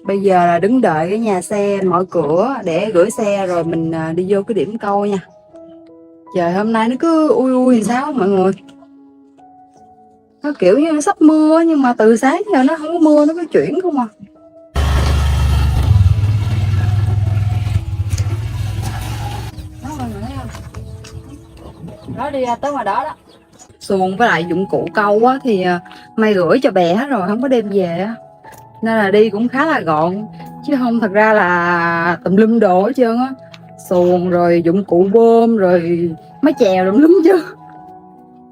Bây giờ là đứng đợi cái nhà xe mở cửa để gửi xe rồi mình đi vô cái điểm câu nha. Trời hôm nay nó cứ ui ui thì sao mọi người. Nó kiểu như nó sắp mưa nhưng mà từ sáng giờ nó không có mưa, nó cứ chuyển không à. Đó mọi người thấy không? Đó đi ra tới ngoài đó đó. Xuồng với lại dụng cụ câu á thì may gửi cho bè hết rồi, không có đem về á. Nên là đi cũng khá là gọn. Chứ không thật ra là tùm lum đồ hết trơn á. Xuồng rồi dụng cụ bơm rồi máy chèo tùm lum chứ.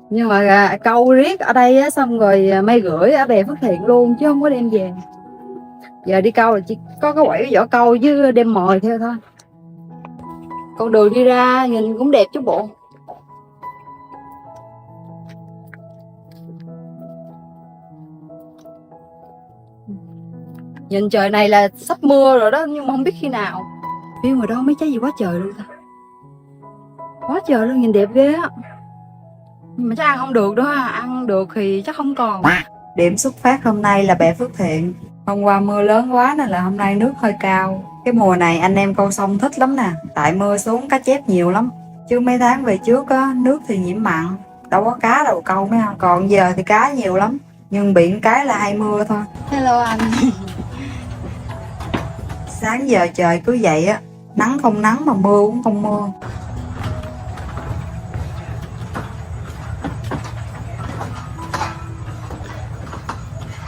Nhưng mà câu riết ở đây á, xong rồi may gửi ở bè Phước Thiện luôn chứ không có đem về. Giờ đi câu là chỉ có cái quẩy vỏ câu với đem mồi theo thôi. Con đường đi ra nhìn cũng đẹp chứ bộ. Nhìn trời này là sắp mưa rồi đó, nhưng mà không biết khi nào. Phía ngoài đó mấy trái gì quá trời luôn ta. Quá trời luôn, nhìn đẹp ghê á. Nhưng mà chắc ăn không được đó, ăn được thì chắc không còn. Điểm xuất phát hôm nay là bè Phước Thiện. Hôm qua mưa lớn quá nên là hôm nay nước hơi cao. Cái mùa này anh em câu sông thích lắm nè, tại mưa xuống cá chép nhiều lắm. Chứ mấy tháng về trước á, nước thì nhiễm mặn, đâu có cá đâu câu mấy không. Còn giờ thì cá nhiều lắm, nhưng bị cái là hay mưa thôi. Hello anh. Sáng giờ trời cứ vậy á, nắng không nắng mà mưa cũng không mưa.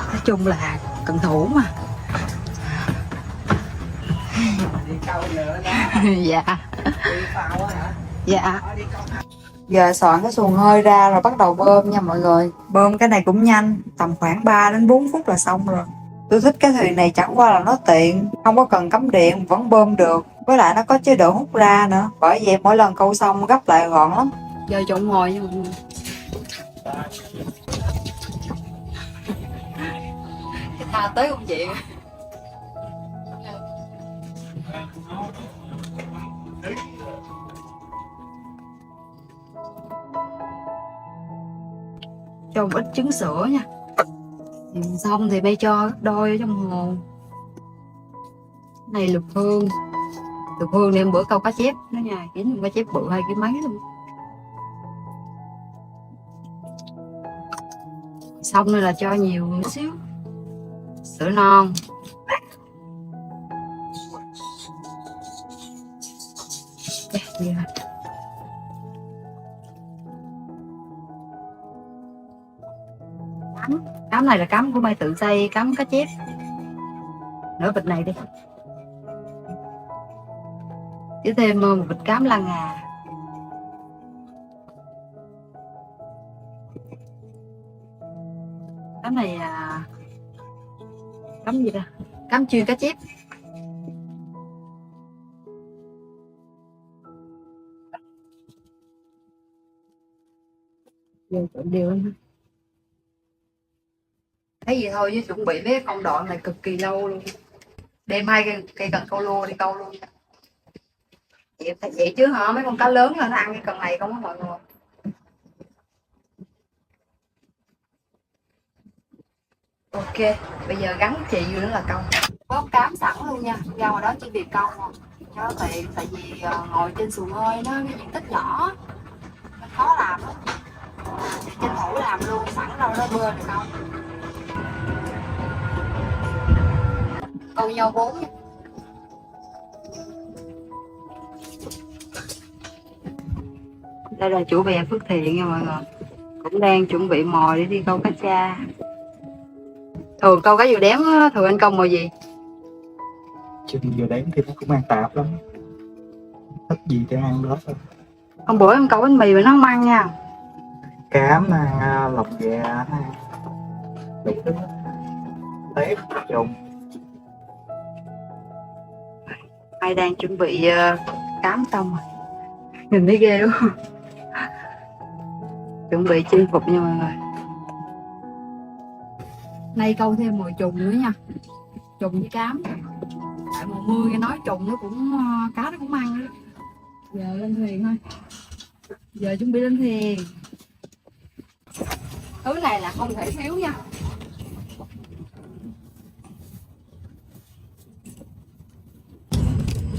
Nói chung là cận thủ mà. Đi câu nữa đó. Dạ. Đi phao á hả? Dạ. Giờ soạn cái xuồng hơi ra rồi bắt đầu bơm nha mọi người. Bơm cái này cũng nhanh, tầm khoảng 3 đến 4 phút là xong rồi. Tôi thích cái thuyền này chẳng qua là nó tiện, không có cần cắm điện vẫn bơm được. Với lại nó có chế độ hút ra nữa, bởi vậy mỗi lần câu xong gấp lại gọn lắm. Giờ trộn ngồi nha mọi người. Thà tới công chuyện. Cho một ít trứng sữa nha. Xong thì bay cho gấp đôi ở trong hồ. Này lục hương. Lục hương đem bữa câu cá chép đó nha, kiếm cá chép bự 2 kg mấy luôn. Xong rồi là cho nhiều một xíu sữa non. Cám này là cám của Mai tự xây, cám cá chép. Nửa bịch này đi. Chứ thêm một bịch cám lăng ngà. Cám này cám gì ta? Cám chuyên cá chép. Vô trộn đều lên. Thấy gì thôi chứ chuẩn bị mấy công đoạn này cực kỳ lâu luôn. Đem 2 cây cần câu lua đi câu luôn. Vậy chứ hả, mấy con cá lớn là nó ăn cái cần này không á mọi người. Ok, bây giờ gắn chị vô nữa là câu. Có cám sẵn luôn nha, ra ngoài đó chỉ việc câu mà. Cho nó tiện, tại vì ngồi trên xuồng hơi nó cái diện tích nhỏ, nó khó làm lắm. Tranh thủ làm luôn, sẵn đâu đó bơi được không? Câu nhau 4 nha. Đây là chủ bè Phước Thiện nha mọi người. Cũng đang chuẩn bị mồi để đi câu cá tra. Thường câu cá vừa đém á, thường anh câu mồi gì? Chứ vừa đếm thì nó cũng ăn tạp lắm. Thích gì thì ăn đó thôi. Hôm bữa em câu bánh mì mà nó không ăn nha. Cám, lòng gà, đủ thứ. Tép, trùng. Ai đang chuẩn bị cám tông rồi. Nhìn thấy ghê đúng không? Chuẩn bị chinh phục nha mọi người. Nay câu thêm mồi trùng nữa nha. Trùng với cám. Tại mùa mưa nghe nói trùng nó cũng cá nó cũng ăn đó. Giờ lên thuyền thôi. Giờ chuẩn bị lên thuyền. Thứ này là không thể thiếu nha.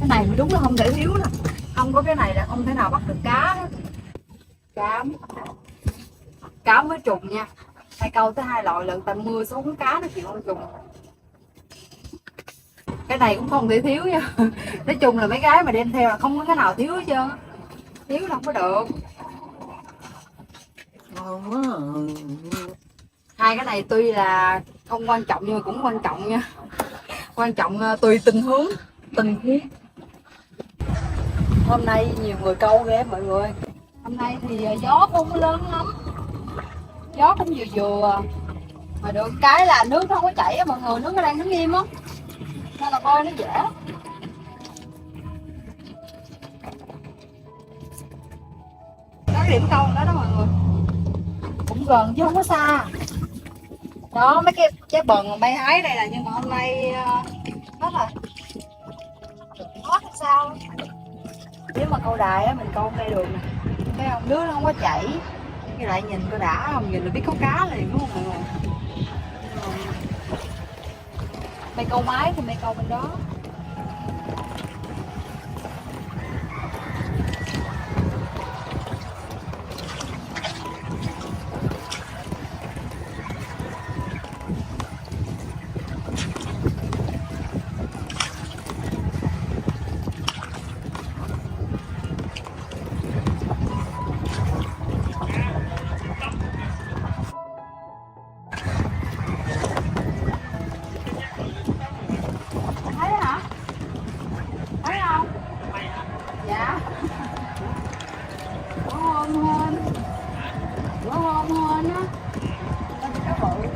Cái này đúng là không thể thiếu nè, không có cái này là không thể nào bắt được cá hết. Cám với trùng nha, hay câu tới 2 loại lần, tầm mưa xuống cá nó chịu con trùng. Cái này cũng không thể thiếu nha. Nói chung là mấy cái mà đem theo là không có cái nào thiếu hết trơn, thiếu là không có được. Hai cái này tuy là không quan trọng nhưng mà cũng quan trọng nha. Quan trọng tùy tình huống. Hôm nay nhiều người câu ghê mọi người. Hôm nay thì gió không có lớn lắm, gió cũng vừa vừa, mà được cái là nước nó không có chảy á mọi người, nước nó đang đứng im á nên là coi nó dễ. Cái điểm câu đó đó mọi người, cũng gần chứ không có xa. Đó mấy cái trái bần bay hái đây là, nhưng mà hôm nay hết rồi, hết hay sao. Nếu mà câu đài á mình câu đây được nè, thấy không, nước nó không có chảy, với lại nhìn coi đã không, nhìn là biết có cá liền đúng không mọi người. Mày câu máy thì mày câu bên đó. Thấy hả? Thấy không? Dạ. Có hôm hên á, nó chỉ cá bự.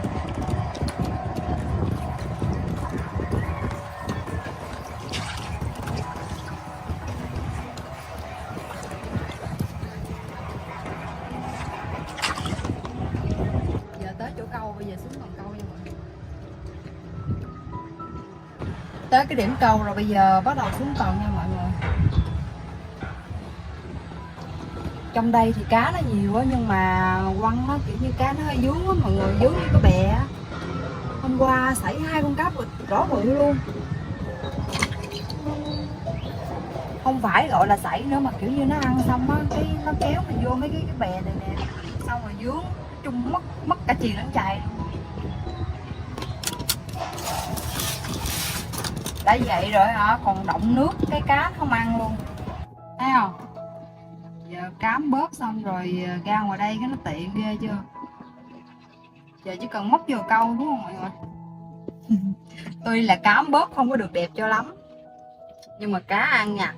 Giờ tới chỗ câu, bây giờ xuống còn câu nha mọi người. Tới cái điểm câu rồi, bây giờ bắt đầu xuống còn nha mọi người. Trong đây thì cá nó nhiều á, nhưng mà quăng nó kiểu như cá nó hơi dướng á mọi người, dướng như cái bè á. Hôm qua xảy 2 con cá rõ bự luôn, không phải gọi là sảy nữa mà kiểu như nó ăn xong á, cái nó kéo mình vô mấy cái bè này nè, xong rồi dướng chung mất cả chì lẫn chài. Đã vậy rồi hả, còn động nước cái cá không ăn luôn, thấy không. Giờ cám bớt xong rồi ra ngoài đây cái nó tiện ghê chưa. Giờ chỉ cần móc vô câu đúng không mọi người. Tuy là cám bớt không có được đẹp cho lắm, nhưng mà cá ăn nha.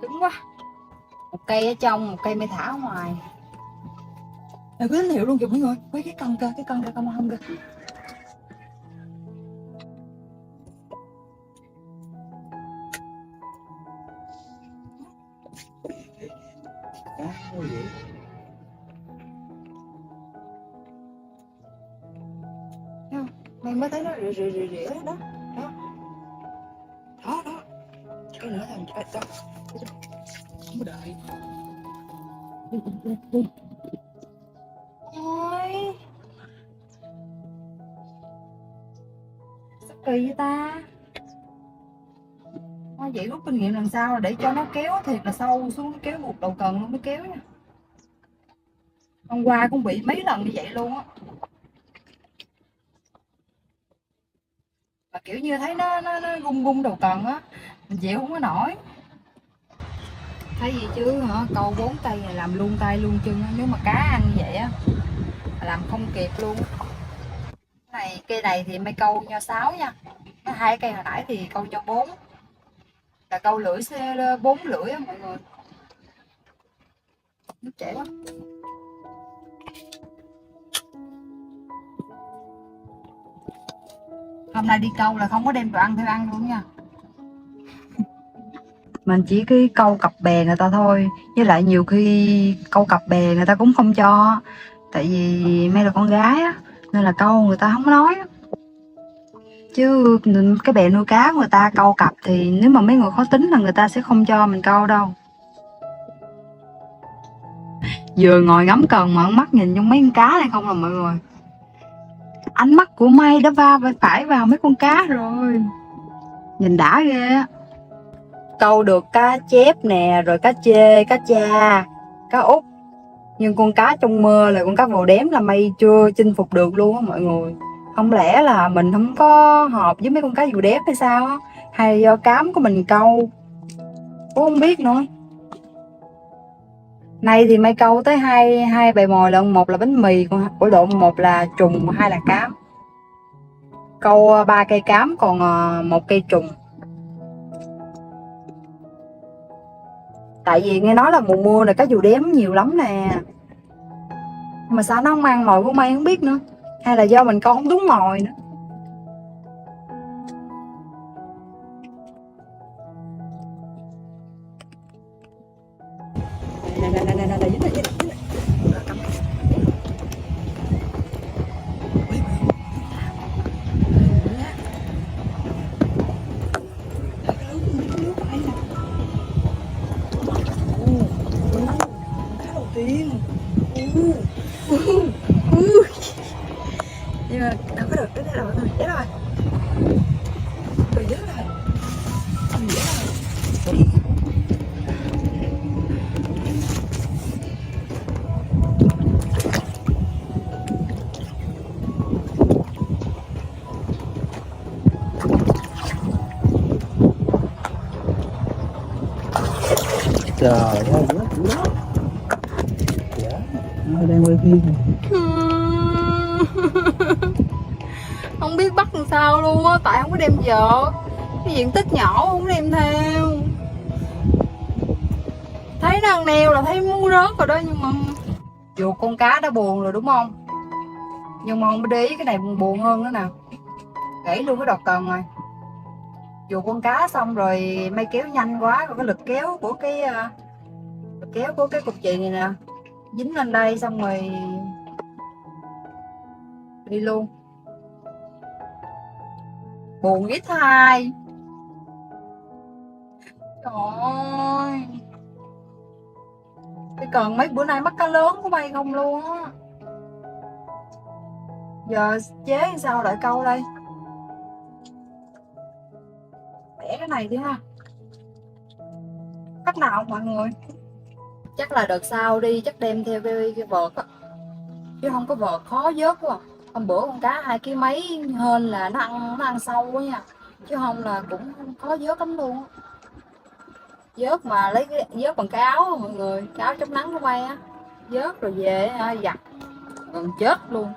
Cứng quá. Một cây ở trong, một cây mới thả ở ngoài. Đây có tín hiệu luôn kìa mọi người. Quay cái con kìa, cái con kìa, con không kìa. Mày mới thấy nó rỉa đó. Đó. Cái nữa thằng đó. Không có đợi. Ôi. Sao kỳ vậy ta? Thôi vậy rút kinh nghiệm lần sau là để cho nó kéo thiệt là sâu xuống, kéo một đầu cần luôn mới kéo nha. Hôm qua cũng bị mấy lần như vậy luôn á. Mà kiểu như thấy nó gung đầu cần á, mình chịu không có nổi. Thấy gì chứ hả, câu 4 tay này làm luôn tay luôn chân, nếu mà cá ăn như vậy á làm không kịp luôn. Cây này thì mấy câu cho 6 nha, 2 cây hồi nãy thì câu cho 4, là câu lưỡi 4 lưỡi á mọi người. Nước chảy lắm. Hôm nay đi câu là không có đem đồ ăn theo ăn luôn nha. Mình chỉ cái câu cặp bè người ta thôi, với lại nhiều khi câu cặp bè người ta cũng không cho, tại vì mấy là con gái á nên là câu người ta không có nói á. Chứ cái bè nuôi cá người ta câu cặp thì nếu mà mấy người khó tính là người ta sẽ không cho mình câu đâu. Vừa ngồi ngắm cần mà mắt nhìn trong mấy con cá này không là mọi người. Ánh mắt của May đã phải vào mấy con cá rồi. Nhìn đã ghê á. Câu được cá chép nè, rồi cá chê, cá cha, cá út. Nhưng con cá trong mơ là con cá vồ đém là May chưa chinh phục được luôn á mọi người. Không lẽ là mình không có hợp với mấy con cá vồ đém hay sao á? Hay do cám của mình câu? Cũng không biết nữa. Nay thì May câu tới hai bầy mồi lận, một là bánh mì, còn một là trùng, hai là cám. Câu 3 cây cám còn 1 cây trùng. Tại vì nghe nói là mùa mưa này cá dù đếm nhiều lắm nè. Mà sao nó không ăn mồi của May không biết nữa. Hay là do mình câu không đúng mồi nữa. Nhưng mà đâu có được, đến đây rồi, chết rồi. Tôi chết rồi. Trời ơi, quá dữ đó. Dạ, nó đang quay phim. Không biết bắt làm sao luôn á, tại không có đem vợ. Cái diện tích nhỏ không đem theo. Thấy nó ăn neo là thấy muốn rớt rồi đó, nhưng mà dù con cá đã buồn rồi đúng không? Nhưng mà không để ý cái này buồn hơn nữa nè. Gãy luôn cái đọt cần rồi. Dù con cá xong rồi May kéo nhanh quá, rồi cái lực kéo của cái cục chì này nè dính lên đây xong rồi đi luôn. Buồn ít hai. Trời ơi, cái cần mấy bữa nay bắt cá lớn của May không luôn á. Giờ chế làm sao đợi câu đây. Bẻ cái này đi ha. Cách nào không mọi người? Chắc là đợt sau đi chắc đem theo cái vợt á, chứ không có vợt khó vớt quá. Hôm bữa con cá 2 kg mấy hên là nó ăn sâu quá nha, chứ không là cũng khó vớt lắm luôn. Vớt mà lấy cái vớt bằng cái áo mọi người, cái áo chống nắng của May á, vớt rồi về giặt gần chết luôn.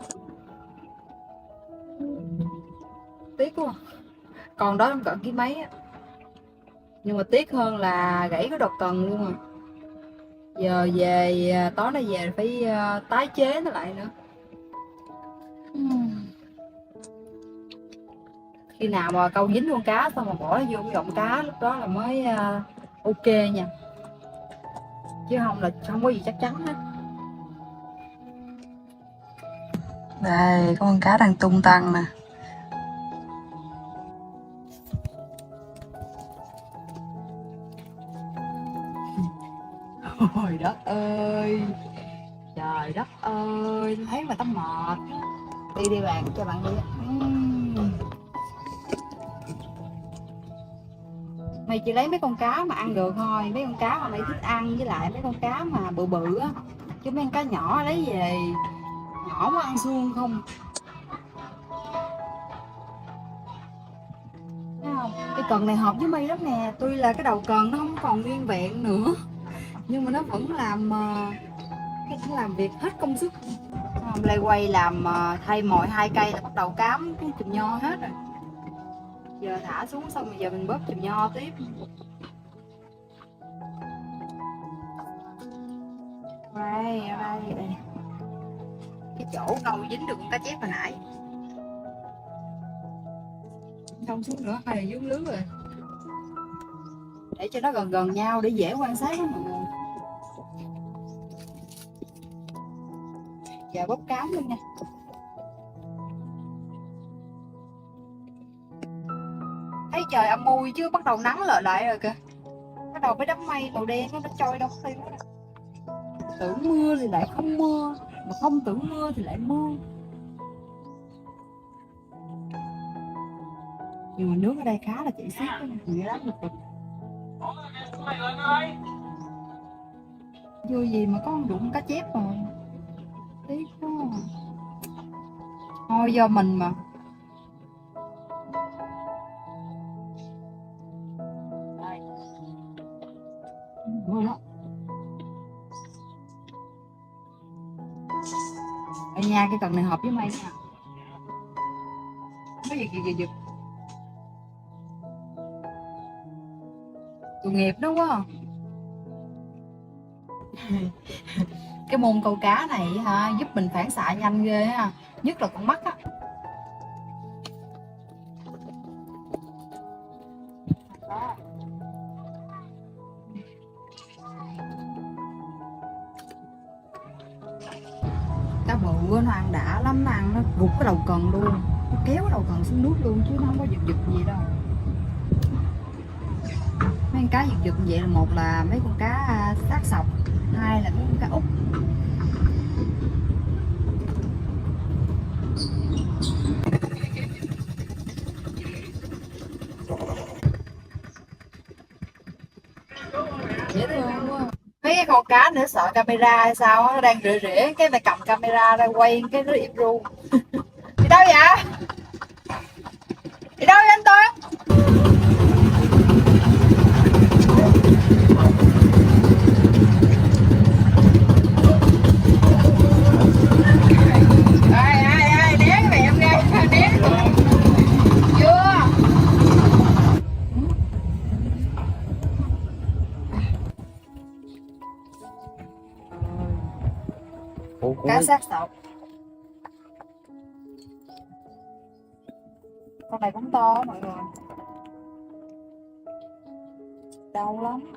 Tiếc quá. Còn đó không cỡ ký mấy á, nhưng mà tiếc hơn là gãy cái đọt cần luôn rồi. Giờ về tối nay về phải tái chế nó lại nữa. Khi nào mà câu dính con cá xong mà bỏ vô cái gọng cá, lúc đó là mới ok nha, chứ không là không có gì chắc chắn hết. Đây con cá đang tung tăng nè. Trời đất ơi, trời đất ơi, thấy mà tao mệt. Đi bạn, cho bạn đi. Mày chỉ lấy mấy con cá mà ăn được thôi, mấy con cá mà mày thích ăn, với lại mấy con cá mà bự bự á, chứ mấy con cá nhỏ lấy về nhỏ quá ăn xương không. Thấy không? Cái cần này hợp với May lắm nè, tuy là cái đầu cần nó không còn nguyên vẹn nữa, nhưng mà nó vẫn làm việc hết công sức. Lay quay làm thay mồi 2 cây là bắt đầu cám cái chùm nho hết rồi. Giờ thả xuống xong rồi giờ mình bóp chùm nho tiếp. Đây, đây. Cái chỗ câu dính được con cá chép hồi nãy không xuống nữa, hay là dướng lưới rồi, để cho nó gần gần nhau để dễ quan sát đó mọi người. Giờ bóp cám luôn nha. Thấy trời âm u chứ bắt đầu nắng lại rồi kìa, bắt đầu mấy đám mây màu đen nó trôi đâu tiêu. Tưởng mưa thì lại không mưa, mà không tưởng mưa thì lại mưa. Nhưng mà nước ở đây khá là chảy xiết đó, nhiều lắm được. Vui gì mà có con rụng cá chép rồi. Tiếc quá. Thôi do mình mà. Vui đó. Ở nhà cái cần này hợp với mày nha. Có giật. Tội nghiệp đó quá. Cái môn câu cá này ha, giúp mình phản xạ nhanh ghê ha, nhất là con mắt á. Cá bự nó ăn đã lắm, nó ăn nó gục cái đầu cần luôn, nó kéo cái đầu cần xuống nước luôn chứ nó không có giật gì đâu. Mấy con cá giật vậy là một là mấy con cá xác sọc, hai là mấy con cá út. Dễ thương quá. Mấy cái con cá nữa sợ camera hay sao á, nó đang rỉa rỉa cái mày cầm camera ra quay cái nó im ru. Đi đâu vậy? Đi đâu vậy anh Toán? Ai đén mẹ em ra, đén chưa? Cá xác sọc. Con này cũng to mọi người. Đau lắm.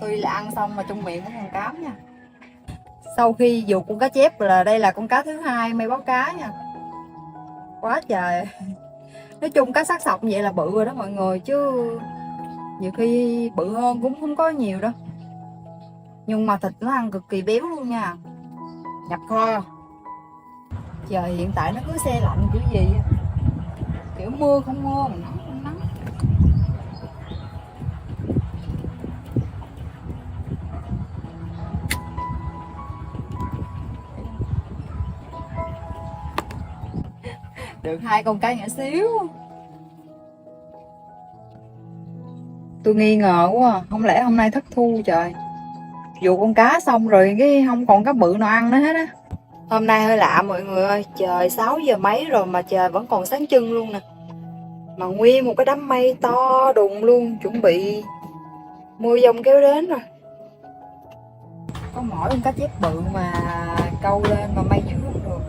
Tuy là ăn xong mà trong miệng cũng còn cám nha. Sau khi dục con cá chép là đây là con cá thứ hai May báo cá nha. Quá trời. Nói chung cá xác sọc vậy là bự rồi đó mọi người, chứ nhiều khi bự hơn cũng không có nhiều đâu. Nhưng mà thịt nó ăn cực kỳ béo luôn nha. Nhập kho. Trời hiện tại nó cứ se lạnh kiểu gì, kiểu mưa không mưa mà nắng không nắng. Được hai con cá nhỏ xíu. Tôi nghi ngờ quá, không lẽ hôm nay thất thu trời. Dụ con cá xong rồi cái không còn cá bự nào ăn nữa hết á. Hôm nay hơi lạ mọi người ơi, trời 6 giờ mấy rồi mà trời vẫn còn sáng trưng luôn nè. Mà nguyên một cái đám mây to đùng luôn, chuẩn bị mưa dông kéo đến rồi. Có mỗi con cá chép bự mà câu lên mà mây giữ không được nữa.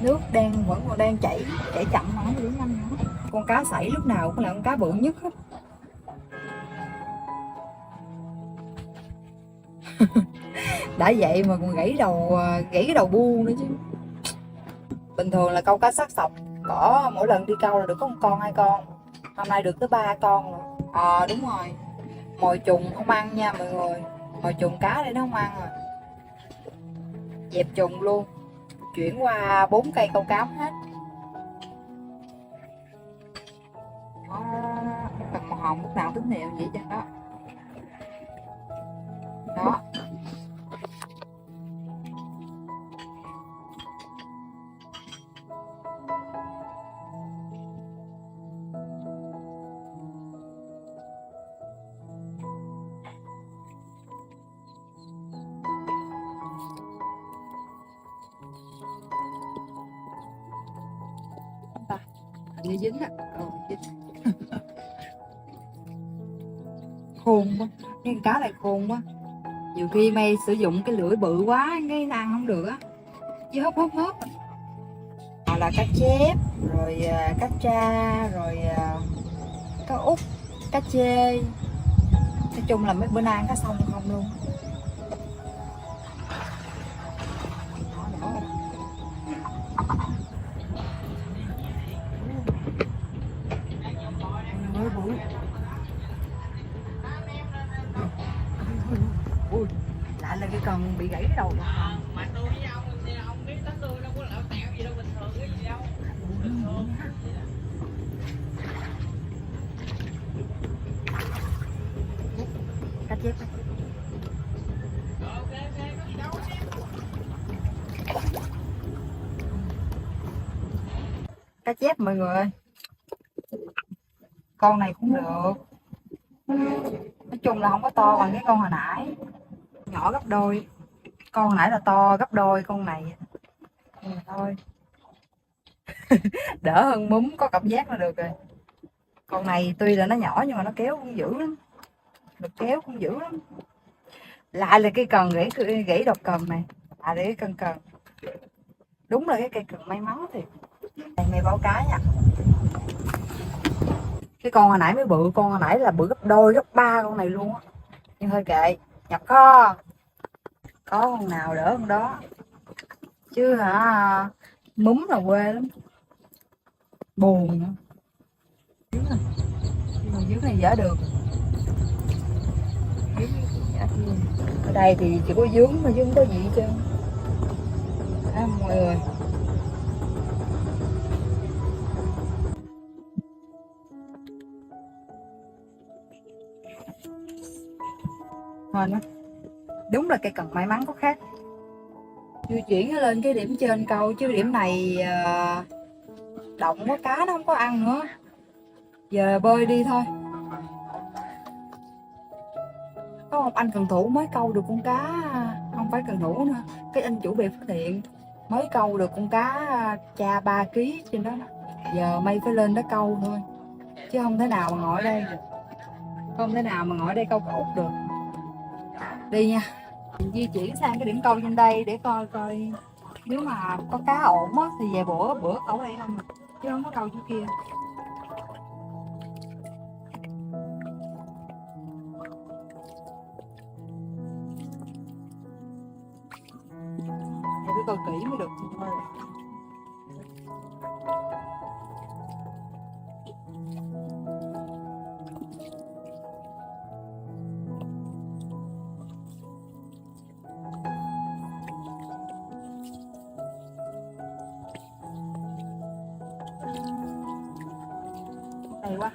Nước vẫn còn đang chảy chậm mà không được nhanh nữa. Con cá sảy lúc nào cũng là con cá bự nhất hết. Đã vậy mà còn gãy cái đầu bu nữa chứ. Bình thường là câu cá xác sọc có mỗi lần đi câu là được có một con hai con, hôm nay được tới 3 con rồi. Đúng rồi, mồi trùng không ăn nha mọi người, mồi trùng cá đây nó không ăn rồi, dẹp trùng luôn, chuyển qua 4 cây câu cám hết. Cần màu hồng lúc nào tín hiệu vậy chứ đó. Đó. Như dính á, dính. Khôn quá, cái cá này khôn quá. Nhiều khi May sử dụng cái lưỡi bự quá cái ăn không được á, chứ hấp. Là cá chép, rồi cá tra, rồi cá út, cá chê. Nói chung là mấy bữa nay ăn cá sông không luôn. là cái cần bị gãy cái đầu rồi. Mà tôi với ông biết tính tôi đâu có lỡ tẹo gì đâu, bình thường cái gì đâu. Bình thường. Cá chép. Ok, có gì đâu. Cá chép mọi người ơi. Con này cũng được. Nói chung là không có to bằng cái con hồi nãy. Nhỏ gấp đôi. Con hồi nãy là to gấp đôi con này. Thôi. Đỡ hơn múm, có cảm giác là được rồi. Con này tuy là nó nhỏ nhưng mà nó kéo cũng dữ lắm. Lực kéo cũng dữ lắm. Lại là cái cần gãy độc cầm này. Lại là cái cần. Đúng là cái cây cần may mắn thiệt. Đây mày báo cái nha. Cái con hồi nãy mới bự, con hồi nãy là bự gấp đôi gấp ba con này luôn á. Nhưng thôi kệ, nhập kho. Có con nào đỡ con đó. Chứ hả, múm là quê lắm. Buồn nữa. Dưới này dở được. Ở đây thì chỉ có dướng mà chứ không có gì hết trơn. Đó, mọi người. Hên á. Đúng là cây cần may mắn có khác. Di chuyển lên cái điểm trên câu chứ điểm này động quá cá nó không có ăn nữa. Giờ bơi đi thôi. Có một anh cần thủ mới câu được con cá, không phải cần thủ nữa, cái anh chủ bị phát hiện mới câu được con cá cha 3 kg trên đó. Giờ mày phải lên đó câu thôi, chứ không thể nào mà ngồi ở đây được. Không thể nào mà ngồi ở đây câu cá út được. Đi nha. Mình di chuyển sang cái điểm câu trên đây để coi coi nếu mà có cá ổn á thì vài bữa câu đây không, chứ không có câu chỗ kia. Để coi kỹ mới được thôi. Hay quá.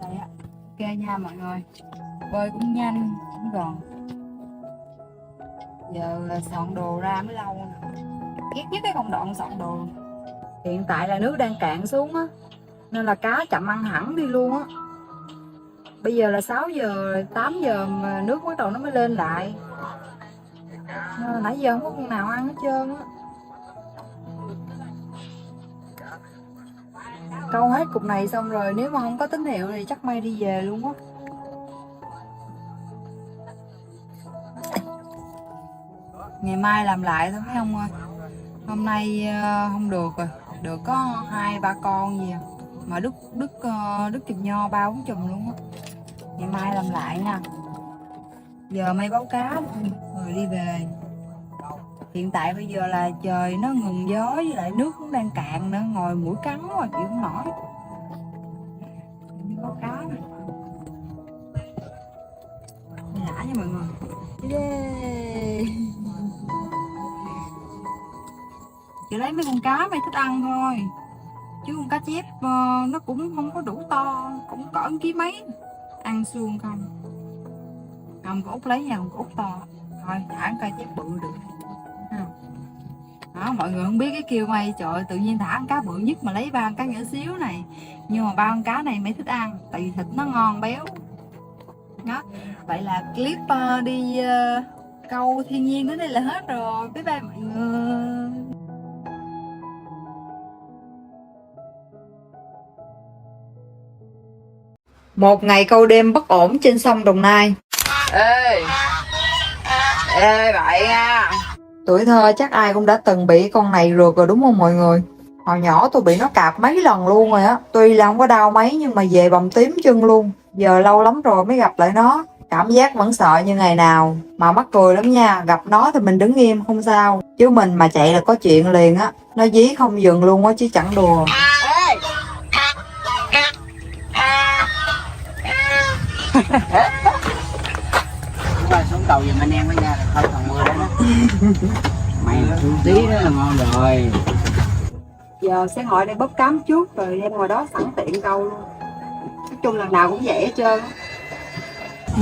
Đây á. Ok nha mọi người. Bơi cũng nhanh, cũng gọn. Giờ soạn đồ ra mới lâu nè. Ghét nhất cái công đoạn soạn đồ. Hiện tại là nước đang cạn xuống á, nên là cá chậm ăn hẳn đi luôn á. Bây giờ là 6 giờ, 8 giờ mà nước bắt đầu nó mới lên lại. Nãy giờ không có con nào ăn hết trơn á. Câu hết cục này xong rồi nếu mà không có tín hiệu thì chắc may đi về luôn á. Ngày mai làm lại thôi mấy ông ơi. Hôm nay không được rồi. Được có 2-3 con gì à. Mà đứt chùm nho 3-4 chùm luôn á. Ngày mai làm lại nha. Giờ may báo cá rồi đi về. Hiện tại bây giờ là trời nó ngừng gió với lại nước cũng đang cạn nữa, ngồi mũi cắn rồi chịu không nổi. Đi báo cá này. Đã nha mọi người. Yeah. Chỉ lấy mấy con cá mày thích ăn thôi, chứ con cá chép nó cũng không có đủ to, cũng cỡ ký mấy, ăn xương không. Không có út lấy nha, không có út to thôi, thả con cá chép bự được. Đó, mọi người không biết cái kêu mày, trời ơi, tự nhiên thả con cá bự nhất mà lấy 3 con cá nhỏ xíu này, nhưng mà 3 con cá này mày thích ăn tại vì thịt nó ngon béo đó. Vậy là clip đi câu thiên nhiên đến đây là hết rồi. Bye bye mọi người. Một ngày câu đêm bất ổn trên sông Đồng Nai. Ê vậy nha. Tuổi thơ chắc ai cũng đã từng bị con này rượt rồi đúng không mọi người? Hồi nhỏ tôi bị nó cạp mấy lần luôn rồi á. Tuy là không có đau mấy nhưng mà về bầm tím chân luôn. Giờ lâu lắm rồi mới gặp lại nó. Cảm giác vẫn sợ như ngày nào. Mà mắc cười lắm nha. Gặp nó thì mình đứng im không sao. Chứ mình mà chạy là có chuyện liền á. Nó dí không dừng luôn á chứ chẳng đùa. Cầu giùm anh em với nha, là thôi còn mưa đó đó. Mày thương tí đó là ngon rồi. Giờ sẽ ngồi đây bóp cám trước rồi đem ngồi đó sẵn tiện câu luôn. Nói chung lần nào cũng vậy hết trơn.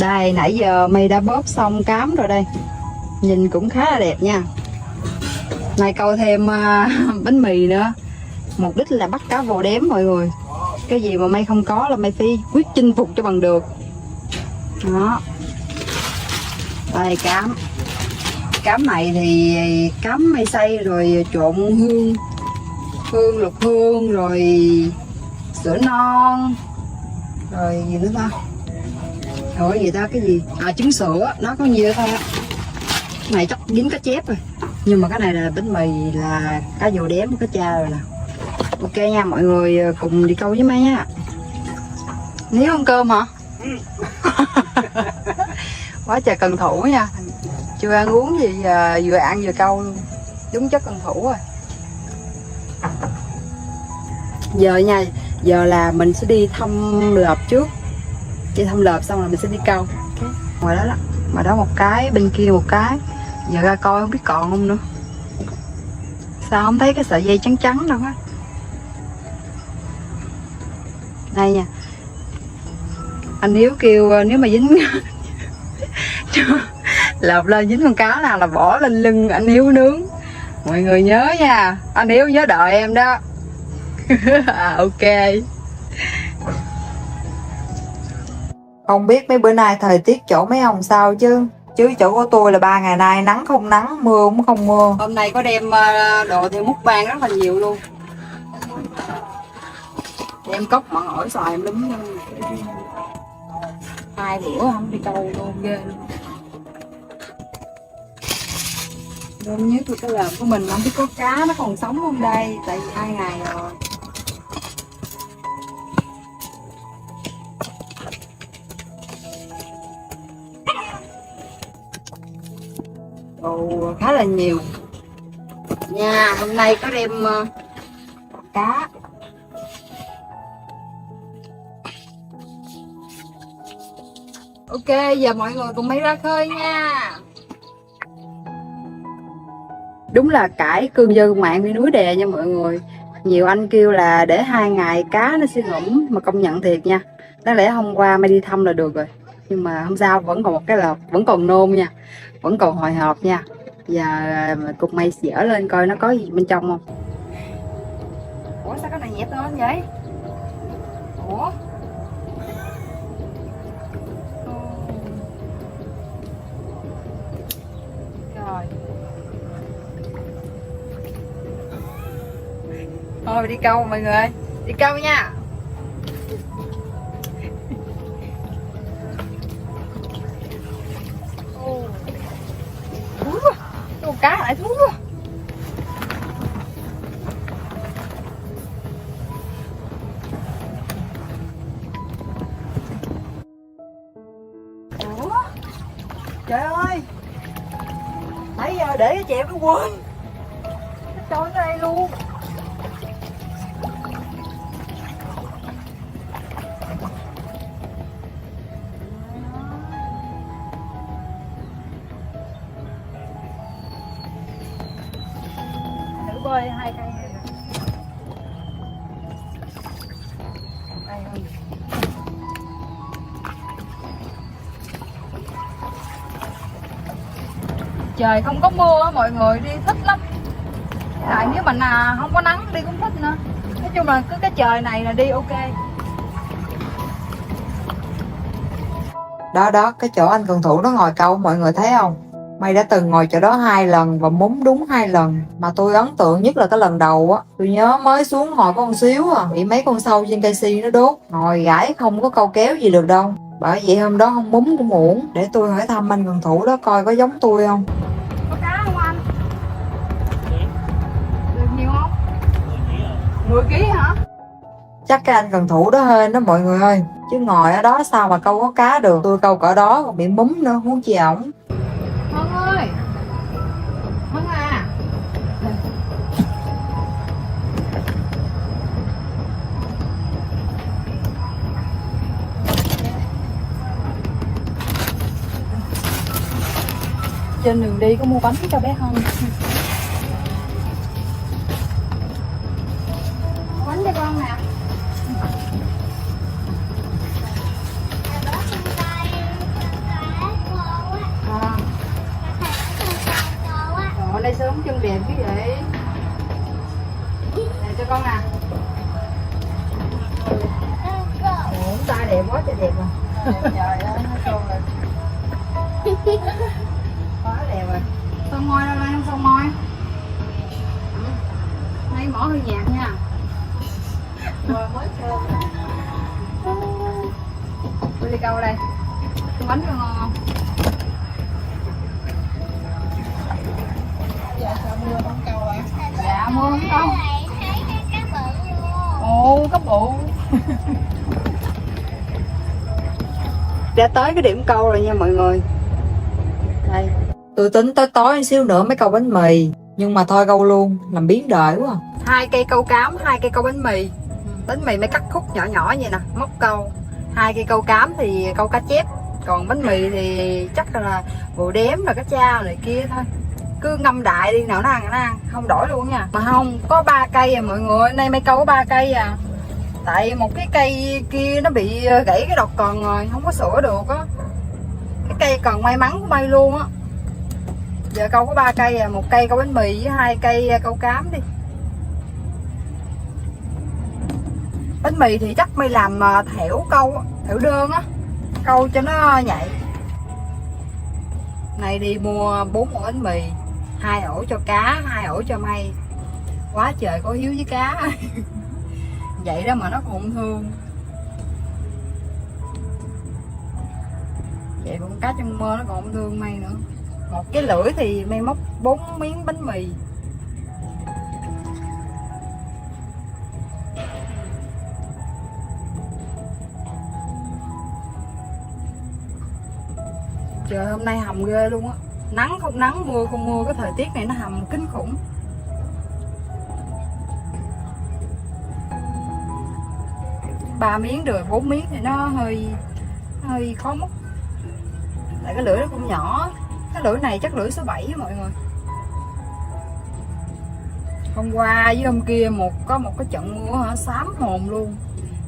Đây nãy giờ mày đã bóp xong cám rồi đây. Nhìn cũng khá là đẹp nha. Này câu thêm bánh mì nữa. Mục đích là bắt cá vô đếm mọi người. Cái gì mà mày không có là mày phải quyết chinh phục cho bằng được. Đó. Đây cám. Cám này thì cám mây xay rồi trộn hương lục hương rồi sữa non rồi gì nữa ta, rồi gì ta, cái gì trứng sữa, nó có nhiều thôi á. Cái này chắc dính cá chép rồi, nhưng mà cái này là bánh mì là cá vô đếm cá cha rồi nè. Ok nha, mọi người cùng đi câu với mấy nha. Nếu ăn cơm hả? Quá trời cần thủ nha, chưa ăn uống gì vừa ăn vừa câu luôn, đúng chất cần thủ rồi. Giờ nha, giờ là mình sẽ đi thăm lợp trước, đi thăm lợp xong rồi mình sẽ đi câu. Ngoài đó đó, ngoài đó một cái, bên kia một cái. Giờ ra coi không biết còn không nữa. Sao không thấy cái sợi dây trắng trắng đâu á. Đây nha, anh Hiếu kêu nếu mà dính lợp lên dính con cá nào là bỏ lên lưng anh Hiếu nướng. Mọi người nhớ nha, anh Hiếu nhớ đợi em đó. Ok. Không biết mấy bữa nay thời tiết chỗ mấy ông sao chứ chỗ của tôi là 3 ngày nay nắng không nắng, mưa cũng không mưa. Hôm nay có đem đồ theo múc ban rất là nhiều luôn. Đem cốc mặn ổi xoài em lúm luôn. 2 bữa không đi câu luôn, ghê luôn. Đơn nhất là cái lợp của mình không biết có cá nó còn sống không đây, tại vì 2 ngày rồi. Ồ, khá là nhiều nha. Hôm nay có đem cá. Ok, giờ mọi người cùng mấy ra khơi nha. Đúng là cải cương dơ mạng với núi đè nha mọi người. Nhiều anh kêu là để 2 ngày cá nó sẽ ngủm, mà công nhận thiệt nha. Đáng lẽ hôm qua mày đi thăm là được rồi, nhưng mà không sao, vẫn còn một cái lợp, vẫn còn nôn nha, vẫn còn hồi hộp nha. Giờ cục mày dở lên coi nó có gì bên trong không. Ủa sao cái này nhẹp lên vậy? Ủa rồi, thôi đi câu mọi người, đi câu nha. Con cá lại thú quá. Ủa trời ơi, nãy giờ để cái chèo nó quên, nó trôi tới đây luôn. Thử bơi 2 cây này nè. Đây không? Trời không có mưa mọi người đi thích lắm. Tại nếu mình không có nắng đi cũng thích nữa. Nói chung là cứ cái trời này là đi ok. Đó cái chỗ anh cần thủ nó ngồi câu, mọi người thấy không? Mày đã từng ngồi chỗ đó 2 lần và múm đúng 2 lần. Mà tôi ấn tượng nhất là cái lần đầu á, tôi nhớ mới xuống ngồi có con xíu bị mấy con sâu trên cây si nó đốt, ngồi gãi không có câu kéo gì được đâu. Bởi vậy hôm đó không múm cũng uổng. Để tôi hỏi thăm anh cần thủ đó coi có giống tôi không. Có cá không anh? Được nhiều không? 10 kg hả? Chắc cái anh cần thủ đó hên đó mọi người ơi. Chứ ngồi ở đó sao mà câu có cá được. Tôi câu cỡ đó còn bị múm nữa, huống chi ổng. Hân ơi, Hân à, Trên đường đi có mua bánh cho bé không? Mua bánh cho con nè. Trời đây sớm chân đẹp cái vậy. Nè cho con nè. Ủa, tay đẹp quá trời đẹp rồi. Trời ơi, nó con rồi. Quá đẹp rồi. Son môi đâu đây, không son môi. Nay mỏ hơi nhạt nha. Rồi mới thơm. Tôi đi câu đây. Cái bánh có ngon không? Dạ sao mưa không câu ạ? Dạ mưa không câu. Ồ, có bự. Đã tới cái điểm câu rồi nha mọi người. Đây. Tôi tính tới tối xíu nữa mới câu bánh mì, nhưng mà thôi câu luôn, làm biến đời quá. 2 cây câu cám, 2 cây câu bánh mì. Bánh mì mới cắt khúc nhỏ nhỏ vậy nè, móc câu. 2 cây câu cám thì câu cá chép, còn bánh mì thì chắc là vừa đếm rồi cá cha này kia thôi. Cứ ngâm đại đi, nào nó ăn, không đổi luôn nha. Mà không, có 3 cây à mọi người, nay mấy câu có 3 cây à. Tại một cái cây kia nó bị gãy cái đọt còn rồi, không có sửa được á. Cái cây còn may mắn của May luôn á. Giờ câu có 3 cây à, 1 cây câu bánh mì với 2 cây câu cám đi. Bánh mì thì chắc May làm thẻo câu, thẻo đơn á, câu cho nó nhạy. Này đi mua 4 ổ bánh mì, 2 ổ cho cá, 2 ổ cho May. Quá trời có hiếu với cá. Vậy đó mà nó còn không thương. Vậy con cá trong mơ nó còn không thương May nữa. Một cái lưỡi thì May móc 4 miếng bánh mì. Trời hôm nay hầm ghê luôn á. Nắng không nắng, mưa không mưa, cái thời tiết này nó hầm kinh khủng. Ba miếng rồi 4 miếng thì nó hơi khó móc. Tại cái lưỡi nó cũng nhỏ. Cái lưỡi này chắc lưỡi số 7 á mọi người. Hôm qua với hôm kia có một cái trận mưa hả, xám hồn luôn.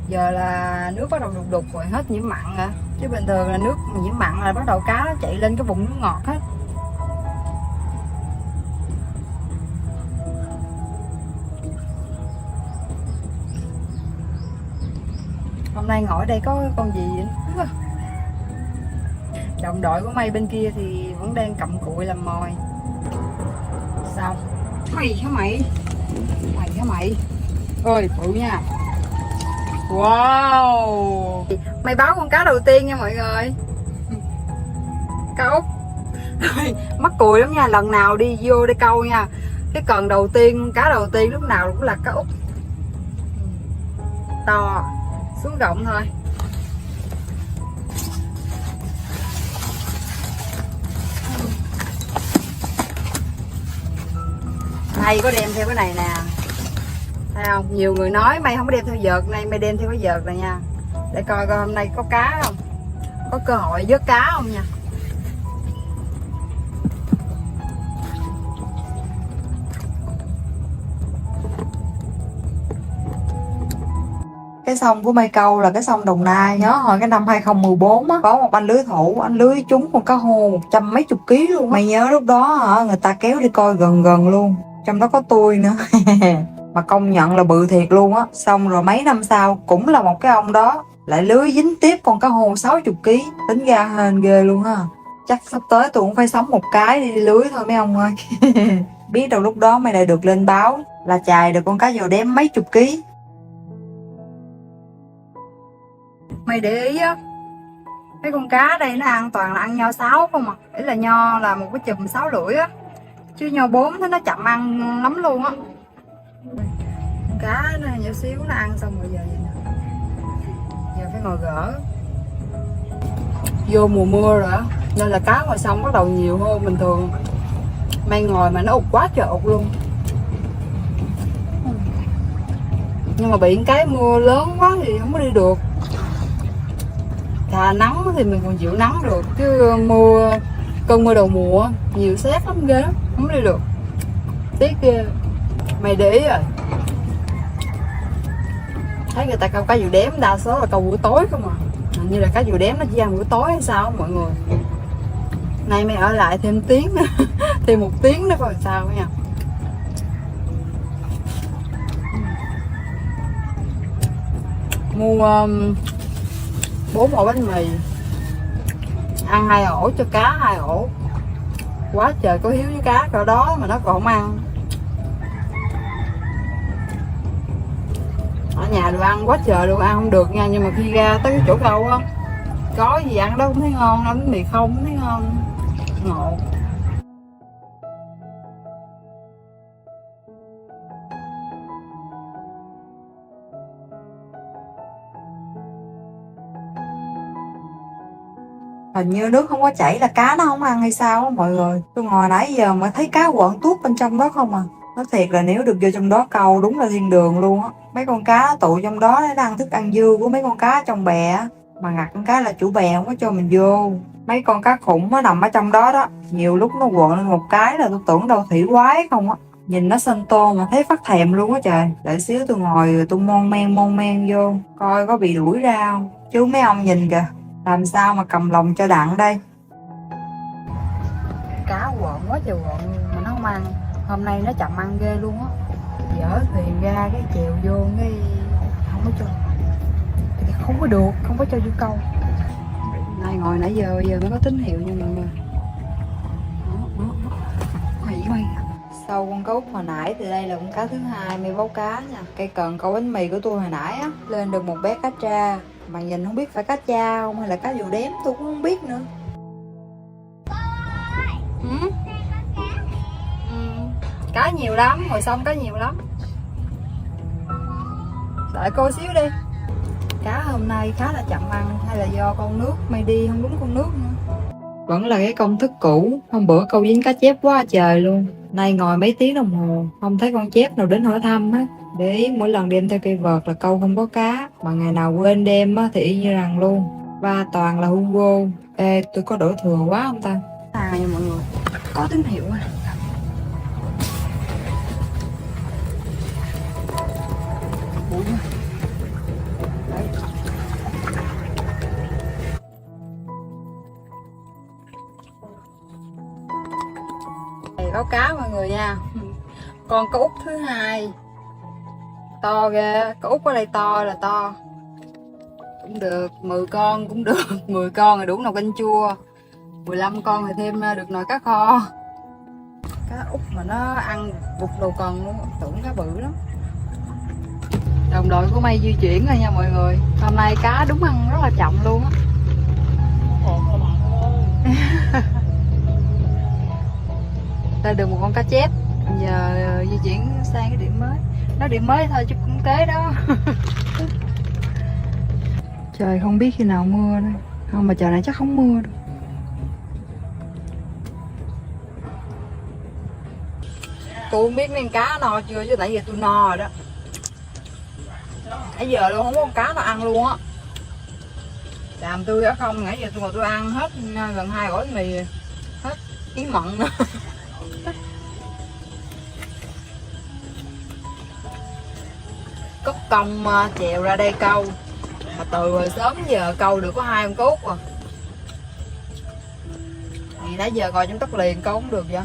Giờ là nước bắt đầu đục đục rồi, hết nhiễm mặn à. Chứ bình thường là nước nhiễm mặn là bắt đầu cá nó chạy lên cái vùng nước ngọt hết. Hôm nay ngồi đây có con gì vậy? Đồng đội của May bên kia thì vẫn đang cầm cụi làm mồi. Sao? Mày hả mày? Mày hả mày? Ơi phụ nha. Wow. May báo con cá đầu tiên nha mọi người. Cá út. Mắc cùi lắm nha, lần nào đi vô đây câu nha. Cái cần đầu tiên, cá đầu tiên lúc nào cũng là cá út. To, xuống rộng thôi. May có đem theo cái này nè. Thấy không? Nhiều người nói May không có đem theo vợt, nay May đem theo cái vợt này nha. Để coi coi hôm nay có cá không, có cơ hội vớt cá không nha. Cái sông của May câu là cái sông Đồng Nai. Nhớ hồi cái năm 2014 á, có một anh lưới thủ, anh lưới trúng một cá hô 100 mấy chục ký luôn. Mày nhớ lúc đó hả, người ta kéo đi coi gần gần luôn, trong đó có tôi nữa. Mà công nhận là bự thiệt luôn á. Xong rồi mấy năm sau cũng là một cái ông đó lại lưới dính tiếp con cá hô 60 kg. Tính ra hên ghê luôn ha. Chắc sắp tới tôi cũng phải sống một cái đi lưới thôi mấy ông ơi. Biết đâu lúc đó mày lại được lên báo là chài được con cá dò đếm mấy chục ký. Mày để ý á, cái con cá đây nó ăn toàn là ăn nho 6 không à. Ý là nho là một cái chùm 6 lưỡi á. Chứ nho 4 thì nó chậm ăn lắm luôn á. Con cá nó nhỏ xíu nó ăn xong rồi giờ vậy nè. Giờ phải ngồi gỡ. Vô mùa mưa rồi á, nên là cá ngoài sông bắt đầu nhiều hơn bình thường. May ngồi mà nó ụt quá trời ụt luôn. Nhưng mà bị cái mưa lớn quá thì không có đi được. Thà nắng thì mình còn chịu nắng được, chứ mưa Cơn mưa đầu mùa nhiều xét lắm, ghê lắm, không đi được, tiếc ghê. Mày để ý rồi, thấy người ta câu cá dụ đếm đa số là câu buổi tối không à, hình như là cá dụ đếm nó chỉ ăn buổi tối hay sao mọi người. Nay mày ở lại thêm tiếng nữa thêm 1 tiếng nữa coi sao nha. Mua 4 ổ bánh mì, ăn 2 ổ cho cá 2 ổ, quá trời có hiếu với cá cỡ đó mà nó còn không ăn. Ở nhà đồ ăn quá trời luôn, ăn không được nha, nhưng mà khi ra tới cái chỗ câu á, có gì ăn đó cũng thấy ngon, bánh mì không cũng thấy ngon, ngộ. Hình như nước không có chảy là cá nó không ăn hay sao á mọi người. Tôi ngồi nãy giờ mà thấy cá quợn tuốt bên trong đó không à. Nói thiệt là nếu được vô trong đó câu đúng là thiên đường luôn á. Mấy con cá nó tụ trong đó để ăn thức ăn dư của mấy con cá trong bè á. Mà ngặt con cá là chủ bè không có cho mình vô. Mấy con cá khủng nó nằm ở trong đó đó. Nhiều lúc nó quợn lên một cái là tôi tưởng đâu thủy quái không á. Nhìn nó xanh tô mà thấy phát thèm luôn á trời. Đợi xíu tôi ngồi rồi tôi mon men vô, coi có bị đuổi ra không. Chứ mấy ông nhìn kìa, làm sao mà cầm lòng cho đặng đây. Cá quợn quá trời quợn mà nó không ăn. Hôm nay nó chậm ăn ghê luôn á. Dở thuyền ra cái chèo vô cái không có cho, không có được, không có cho vô câu. Nay ngồi nãy giờ mới có tín hiệu nha mọi người. Mày Sau con cá út hồi nãy thì đây là con cá thứ hai mày báo cá nha. Cây cần câu bánh mì của tôi hồi nãy á, lên được một bé cá tra. Mà nhìn không biết phải cá cha không hay là cá dù đếm tôi cũng không biết nữa. Cá nhiều lắm, hồi xong cá nhiều lắm. Đợi cô xíu đi. Cá hôm nay khá là chậm ăn, hay là do con nước mày đi không đúng con nước nữa. Vẫn là cái công thức cũ. Hôm bữa câu dính cá chép quá trời luôn. Nay ngồi mấy tiếng đồng hồ không thấy con chép nào đến hỏi thăm hết. Để ý mỗi lần đem theo cây vợt là câu không có cá. Mà ngày nào quên đem á thì y như rằng luôn. Ba toàn là Hugo. Ê tôi có đổ thừa quá không ta? À nha mọi người, có tín hiệu rồi. Đây báo cá mọi người nha. Con cá út thứ hai to ghê, cá út ở đây to là to. Cũng được, 10 con cũng được, 10 con thì đủ nồi canh chua, 15 con thì thêm được nồi cá kho. Cá út mà nó ăn vụt đầu cần luôn, tưởng cá bự lắm. Đồng đội của May di chuyển rồi nha mọi người. Hôm nay cá đúng ăn rất là chậm luôn á. Lên được một con cá chép. Giờ di chuyển sang cái điểm mới. Nó điểm mới thôi chứ cũng tế đó. Trời không biết khi nào mưa đây. Không mà trời này chắc không mưa đâu. Tôi không biết mấy con cá no chưa chứ nãy giờ tôi no rồi đó. Nãy giờ luôn không có con cá nào ăn luôn á. Làm tôi ở không, nãy giờ tôi ngồi tôi ăn hết gần 2 ổ mì, hết yến mận nữa. Cất công chèo ra đây câu. Mà từ sớm giờ câu được có 2 con cốt à. Thì nãy giờ ngồi trong đất liền câu không được vậy.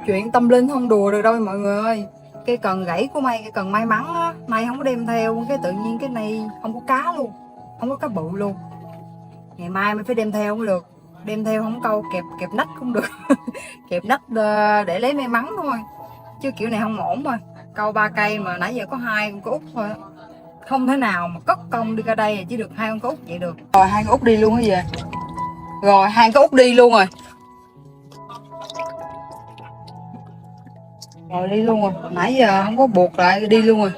Chuyện tâm linh không đùa được đâu mọi người ơi. Cây cần gãy của May, cây cần may mắn á, May không có đem theo, cái tự nhiên cái này không có cá luôn, không có cá bự luôn. Ngày mai mới phải đem theo mới được. Đem theo không câu kẹp nách cũng được. Kẹp nách để lấy may mắn thôi. Chứ kiểu này không ổn rồi. Câu 3 cây mà nãy giờ có 2 con cá út thôi. Không thể nào mà cất công đi ra đây chỉ được 2 con cá út vậy được. Rồi 2 con út đi luôn hả về. Rồi 2 con út đi luôn rồi. Rồi đi luôn rồi, nãy giờ không có buộc lại đi luôn rồi.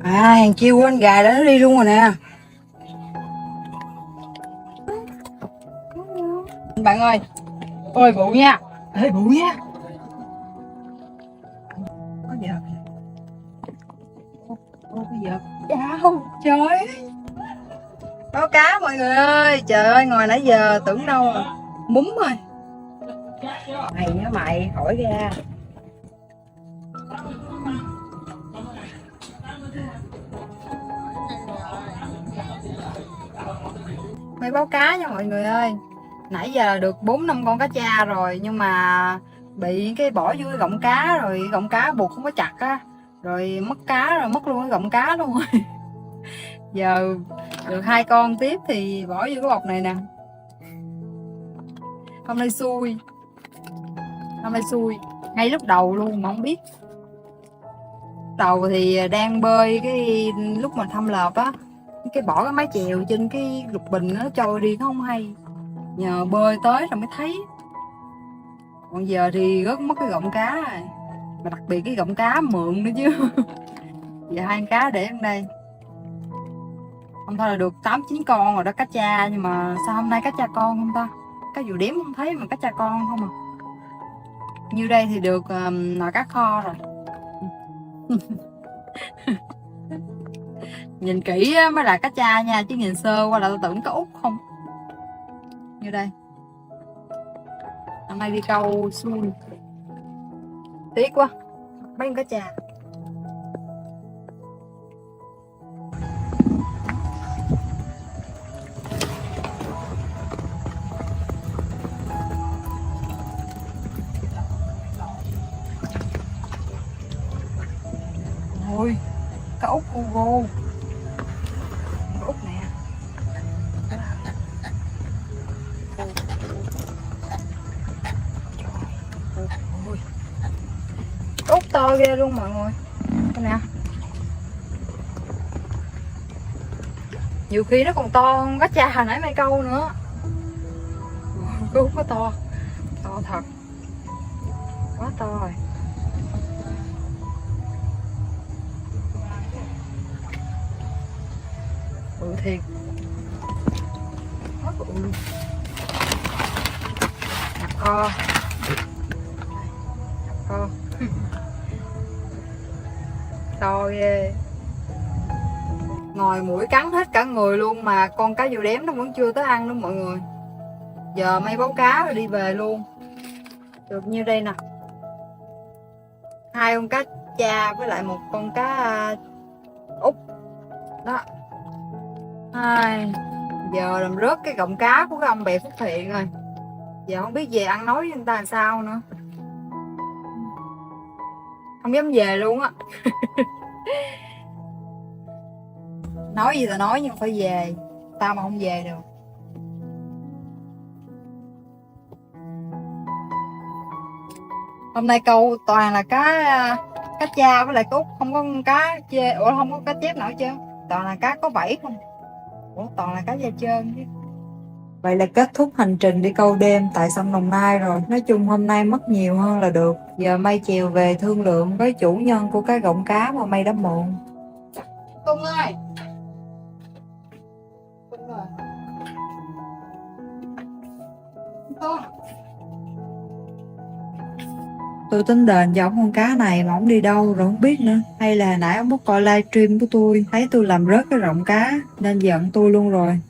À, hàng chiêu quên gà đã nó đi luôn rồi nè. Bạn ơi. Ôi vụ nha. Ê vụ nha. Có vợt. Ô có vợt. Chào. Trời ơi. Báo cá mọi người ơi. Trời ơi ngồi nãy giờ tưởng đâu rồi. Múm rồi. Mày nhớ mày hỏi ra. Mày báo cá nha mọi người ơi. Nãy giờ được 4-5 con cá cha rồi, nhưng mà bị cái bỏ vô cái gọng cá rồi, gọng cá buộc không có chặt á, rồi mất cá rồi, mất luôn cái gọng cá luôn rồi. Giờ được 2 con tiếp thì bỏ vô cái bọc này nè. Hôm nay xui, ngay lúc đầu luôn mà không biết. Đầu thì đang bơi, cái lúc mà thăm lợp á, cái bỏ cái mái chèo trên cái lục bình nó trôi đi nó không hay, nhờ bơi tới rồi mới thấy. Còn giờ thì rớt mất cái gọng cá rồi, mà đặc biệt cái gọng cá mượn nữa chứ. Giờ 2 con cá để ở đây, không thôi là được 8-9 con rồi đó, cá cha. Nhưng mà sao hôm nay cá cha con không ta? Cá dù đếm không thấy mà cá cha con không à. Như đây thì được nồi cá kho rồi. Nhìn kỹ mới là cá cha nha, chứ nhìn sơ qua là tôi tưởng cá út không. Như đây, hôm nay đi câu xui, tiếc quá, mấy con cá cha. Ôi, cá út Hugo. Cá út nè. Ôi. Cá út to ghê luôn mọi người. Đây nè. Nhiều khi nó còn to hơn cá cha hồi nãy mày câu nữa. Cá út nó to. To thật. Quá to rồi. Bự thiệt. Quá bự luôn. Nhập kho. Nhập kho. To ghê. Ngồi mũi cắn hết cả người luôn mà con cá dù đếm nó vẫn chưa tới ăn nữa mọi người. Giờ mấy báo cá rồi đi về luôn. Được như đây nè. 2 con cá cha với lại 1 con cá út. Đó. Giờ làm rớt cái gọng cá của cái ông bè Phúc Thiện rồi. Giờ không biết về ăn nói với người ta làm sao nữa. Không dám về luôn á. Nói gì là nói nhưng phải về. Tao mà không về được. Hôm nay câu toàn là cá cha với lại cá út, không có cá chê. Ủa không có cá chép nào hết trơn. Toàn là cá có vảy không. Ủa toàn là cá da trơn chứ. Vậy là kết thúc hành trình đi câu đêm tại sông Đồng Nai rồi. Nói chung hôm nay mất nhiều hơn là được. Giờ May chiều về thương lượng với chủ nhân của cái gọng cá mà May đã mượn. Tùng ơi. Tùng ơi. Tùng. Tôi tính đền cho ông con cá này mà ông đi đâu rồi không biết nữa. Hay là nãy ông có coi livestream của tôi, thấy tôi làm rớt cái rọng cá nên giận tôi luôn rồi.